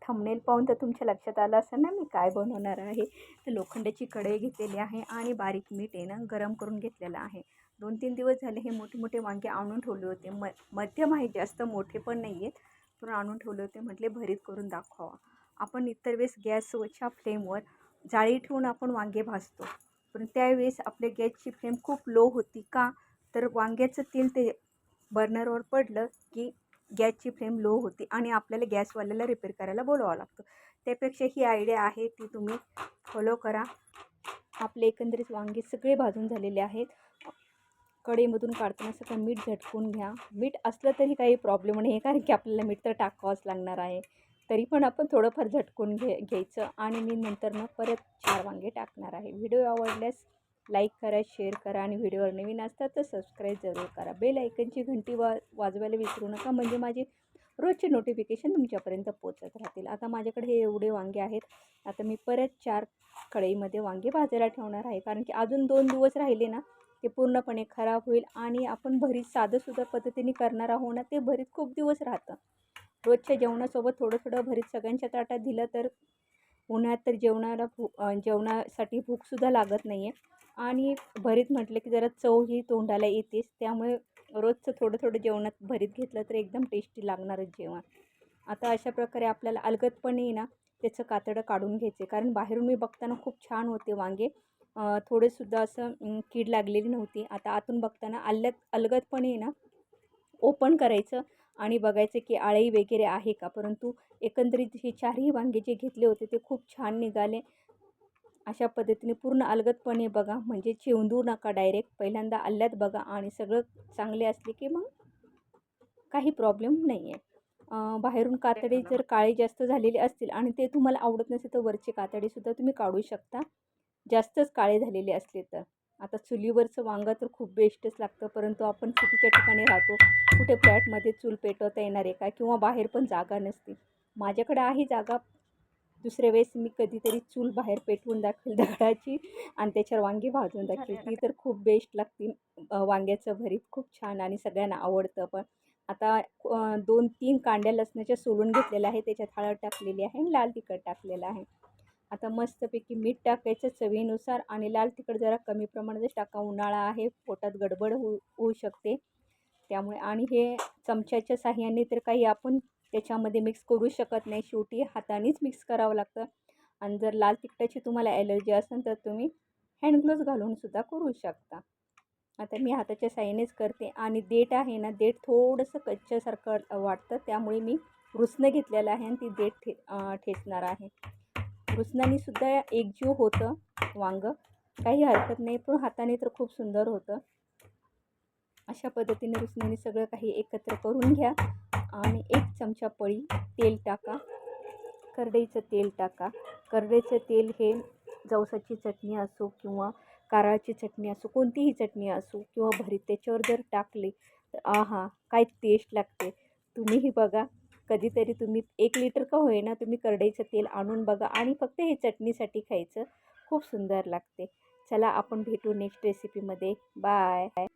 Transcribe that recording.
Thumbnail पाहून तर तुमच्या लक्षात आलं असेल ना मी काय बनवणार आहे. तर लोखंडाची कढई घेतलेली आहे आणि बारीक मीठ आहे ना गरम करून घेतलेलं आहे. 2-3 दिवस झाले हे मोठे मोठे वांगे आणून ठेवले होते. मध्यम आहे, जास्त मोठे पण नाही आहेत, पण आणून ठेवले होते. म्हटले भरीत करून दाखवावा. आपण इतर वेळेस गॅसवरच्या फ्लेमवर जाळी ठेवून आपण वांगे भाजतो, पण त्यावेळेस आपल्या गॅसची फ्लेम खूप लो होती का, तर वांग्याचं तेल ते बर्नरवर पडलं की गॅसची फ्लेम लो होती आणि आपल्याला गॅसवाल्याला रिपेअर करायला बोलवावं लागतं. त्यापेक्षा ही आयडिया आहे ती तुम्ही फॉलो करा. आपले एकंदरीत वांगे सगळे भाजून झालेले आहेत. कढईमधून काढताना सगळं मीठ झटकून घ्या. मीठ असलं तरी काही प्रॉब्लेम नाही आहे, कारण की आपल्याला मीठ तर टाकावंच लागणार आहे. तरी पण आपण थोडंफार झटकून घ्यायचं आणि मी नंतर परत 4 वांगे टाकणार आहे. व्हिडिओ आवडल्यास लाईक करा, शेअर करा आणि व्हिडिओवर नवीन असतात तर सबस्क्राईब जरूर करा. बेल आयकनची घंटी वाजवायला विसरू नका, म्हणजे माझे रोजचे नोटिफिकेशन तुमच्यापर्यंत पोचत राहतील. आता माझ्याकडे हे एवढे वांगे आहेत. आता मी परत 4 कढईमध्ये वांगे भाजायला ठेवणार आहे, कारण की अजून 2 दिवस राहिले ना ते पूर्णपणे खराब होईल. आणि आपण भरीत साधंसुद्धा पद्धतीने करणार आहोत ना, ते भरीत खूप दिवस राहतं. रोजच्या जेवणासोबत थोडं थोडं भरीत सगळ्यांच्या ताटात दिलं तर उन्हाळ्यात तर जेवणासाठी भूकसुद्धा लागत नाही आहे. आणि भरीत म्हटलं की जरा चव ही तोंडाला येतेच, त्यामुळे रोजचं थोडं थोडं जेवणात भरीत घेतलं तर एकदम टेस्टी लागणारच जेवण. आता अशा प्रकारे आपल्याला अलगदपणे ना त्याचं कातडं काढून घ्यायचे, कारण बाहेरून मी बघताना खूप छान होते वांगे, थोडेसुद्धा असं कीड लागलेली नव्हती. आता आतून बघताना अलगदपणे ना ओपन करायचं आणि बघायचं की आळी वगैरे आहे का. परंतु एकंदरीत हे 4ही वांगे जे घेतले होते ते खूप छान निघाले. अशा पद्धतीने पूर्ण अलगदपणे बघा, म्हणजे चिवंदू नका डायरेक्ट, पहिल्यांदा आल्यात बघा आणि सगळं चांगले असले की मग काही प्रॉब्लेम नाही आहे. बाहेरून कातडे जर काळे जास्त झालेले असतील आणि ते तुम्हाला आवडत नसेल तर वरचे कातडेसुद्धा तुम्ही काढू शकता, जास्तच काळे झालेले असले तर. आता चुलीवरचं वांगं तर खूप बेस्टच लागतं, परंतु आपण सिटीच्या ठिकाणी राहतो, कुठे फ्लॅटमध्ये चूल पेटवता येणार आहे का, किंवा बाहेर पण जागा नसते. माझ्याकडे आहे जागा, दुसऱ्या वेळेस मी कधीतरी चूल बाहेर पेटवून दाखवेल दगडाची आणि त्याच्यावर वांगी भाजून दाखवेल. ती तर खूप बेस्ट लागते. वांग्याचं भरीत खूप छान आणि सगळ्यांना आवडतं पण. आता 2-3 कांड्या लसणाच्या सोलून घेतलेल्या आहे, त्याच्यात हळद टाकलेली आहे आणि लाल तिखट टाकलेलं आहे. आता मस्तपैकी मीठ टाकायचं चवीनुसार आणि लाल तिखट जरा कमी प्रमाणातच टाका, उन्हाळा आहे, पोटात गडबड होऊ शकते त्यामुळे. आणि हे चमच्याच्या साहाय्याने तर काही आपण त्याच्यामध्ये मिक्स करू शकत नाही, शेवटी हातानेच मिक्स करावं लागतं. आणि जर लाल तिखटाची तुम्हाला ॲलर्जी असेल तर तुम्ही हँड ग्लोव्ज घालूनसुद्धा करू शकता. आता मी हाताच्या साहाय्यानेच करते. आणि देठ आहे ना, देठ थोडंसं कच्च्यासारखं वाटतं, त्यामुळे मी रुसणं घेतलेलं आहे आणि ती देठ ठेचणार आहे. रुसणानीसुद्धा एकजीव होतं वांगं, काही हरकत नाही, पण हाताने तर खूप सुंदर होतं. अशा पद्धतीने रुसण्याने सगळं काही एकत्र करून घ्या आणि 1 चमचा पळी तेल टाका. करडईचं तेल टाका. करडईचं तेल हे जवसाची चटणी असो किंवा कारळाची चटणी असो, कोणतीही चटणी असो किंवा भरीत त्याच्यावर जर टाकले तर आहा काय टेस्ट लागते. तुम्हीही बघा, कधीतरी तुम्ही 1 लिटर का होईना तुम्ही करडईचं तेल आणून बघा आणि फक्त हे चटणीसाठी खायचं, खूप सुंदर लागते. चला आपण भेटू नेक्स्ट रेसिपीमध्ये. बाय.